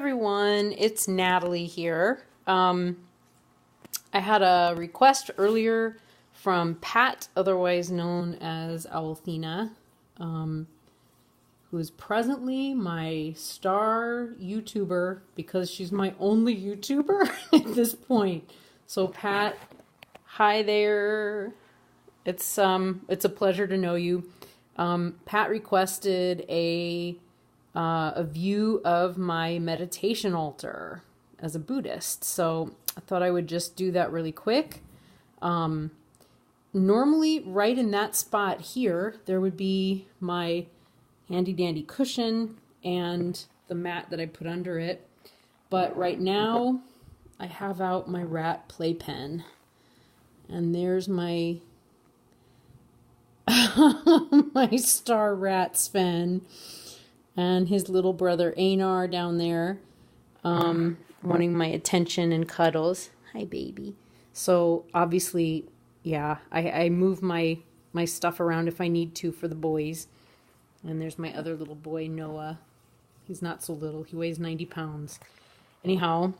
everyone, it's Natalie here. I had a request earlier from Pat, otherwise known as Owlthina, who is presently my star YouTuber because she's my only YouTuber at this point. So Pat, hi there. It's a pleasure to know you. Pat requested a view of my meditation altar as a Buddhist. So I thought I would just do that really quick. Normally, right in that spot here, there would be my handy dandy cushion and the mat that I put under it. But right now, I have out my rat playpen. And there's my my star rat Sven and his little brother Einar down there, wanting my attention and cuddles. Hi, baby. So obviously, yeah, I move my stuff around if I need to for the boys. And there's my other little boy, Noah. He's not so little. He weighs 90 pounds. Anyhow,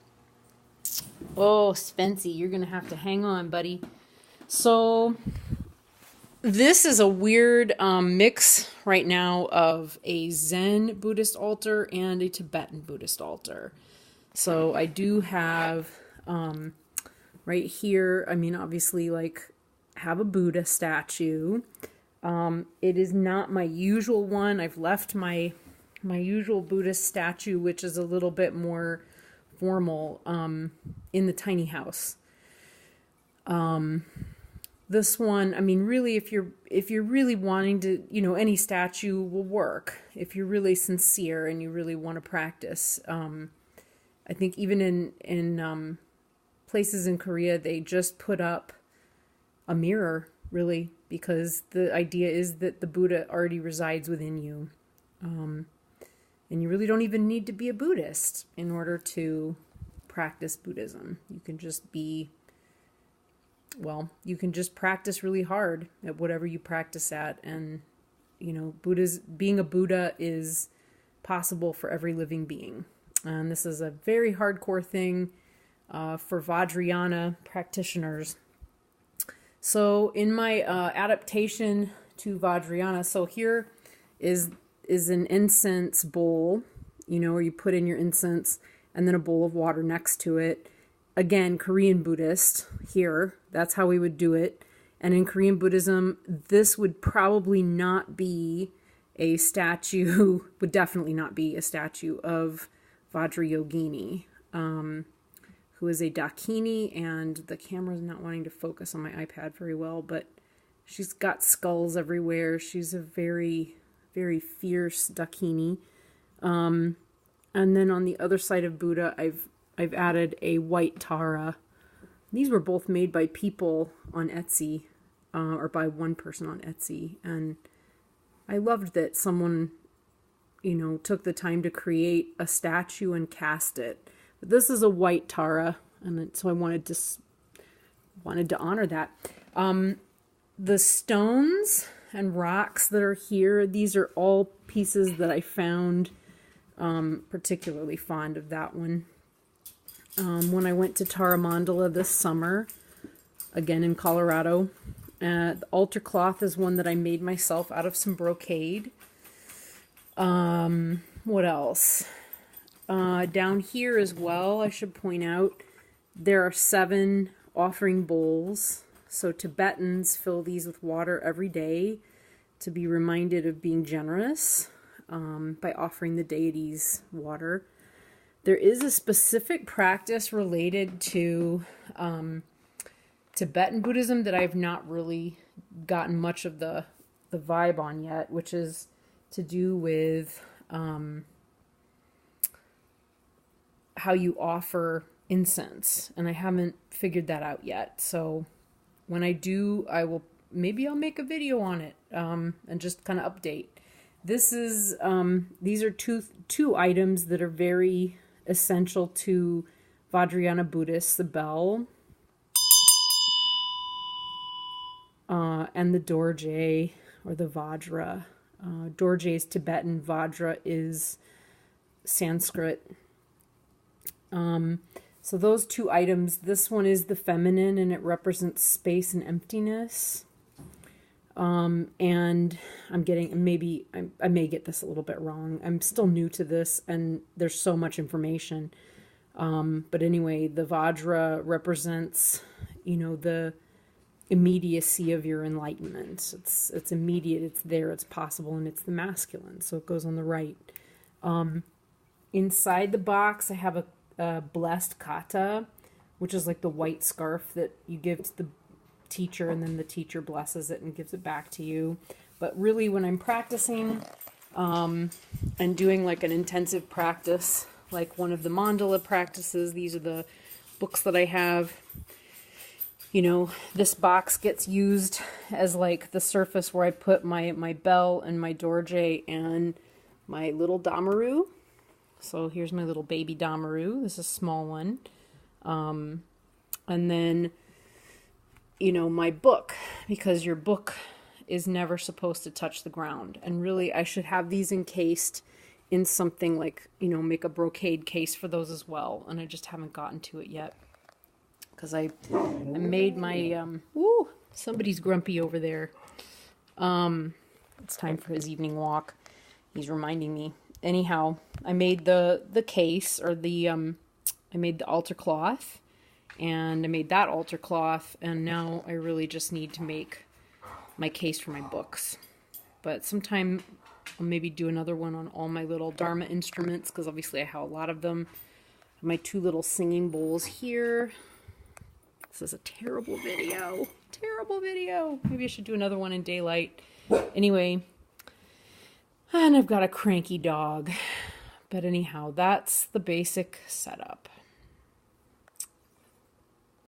oh, Spency, you're going to have to hang on, buddy. So this is a weird mix right now of a Zen Buddhist altar and a Tibetan Buddhist altar. So I do have right here, I mean, obviously, like, have a Buddha statue. It is not my usual one. I've left my usual Buddhist statue, which is a little bit more formal, in the tiny house. This one, I mean, really, if you're really wanting to, any statue will work. If you're really sincere and you really want to practice, I think even in places in Korea, they just put up a mirror, really, because the idea is that the Buddha already resides within you. And you really don't even need to be a Buddhist in order to practice Buddhism. You can just practice really hard at whatever you practice at. And, being a Buddha is possible for every living being. And this is a very hardcore thing for Vajrayana practitioners. So in my adaptation to Vajrayana, so here is an incense bowl, where you put in your incense and then a bowl of water next to it. Again, Korean Buddhist here, that's how we would do it. And in Korean Buddhism, this would probably not be a statue, would definitely not be a statue of Vajrayogini, who is a Dakini, and the camera's not wanting to focus on my iPad very well, but she's got skulls everywhere. She's a very, very fierce Dakini. And then on the other side of Buddha, I've added a white Tara. These were both made by people on Etsy, or by one person on Etsy. And I loved that someone, took the time to create a statue and cast it. But this is a white Tara, and so I wanted to honor that. The stones and rocks that are here, these are all pieces that I found, particularly fond of that one. When I went to Taramandala this summer, again in Colorado, the altar cloth is one that I made myself out of some brocade. What else? Down here as well, I should point out, there are 7 offering bowls. So Tibetans fill these with water every day to be reminded of being generous by offering the deities water. There is a specific practice related to Tibetan Buddhism that I've not really gotten much of the vibe on yet, which is to do with how you offer incense. And I haven't figured that out yet. So when I do, I'll make a video on it and just kind of update. These are two items that are very essential to Vajrayana Buddhists: the bell and the dorje, or the Vajra. Dorje is Tibetan, Vajra is Sanskrit. So those two items, this one is the feminine and it represents space and emptiness. And I'm getting, maybe I may get this a little bit wrong. I'm still new to this and there's so much information. But anyway, the Vajra represents, the immediacy of your enlightenment. It's immediate, it's there, it's possible, and it's the masculine. So it goes on the right. Inside the box, I have a blessed kata, which is like the white scarf that you give to the teacher, and then the teacher blesses it and gives it back to you. But really, when I'm practicing and doing like an intensive practice, like one of the mandala practices, these are the books that I have. This box gets used as like the surface where I put my bell and my dorje and my little damaru. So here's my little baby damaru. This is a small one. And then, my book, because your book is never supposed to touch the ground. And really, I should have these encased in something like, make a brocade case for those as well. And I just haven't gotten to it yet. Because I made my, somebody's grumpy over there. It's time for his evening walk. He's reminding me. Anyhow, I made the case, or I made the altar cloth, and I made that altar cloth, and now I really just need to make my case for my books. But sometime I'll maybe do another one on all my little Dharma instruments, because obviously I have a lot of them. My two little singing bowls here. This is a terrible video. Terrible video. Maybe I should do another one in daylight. Anyway, and I've got a cranky dog. But anyhow, that's the basic setup.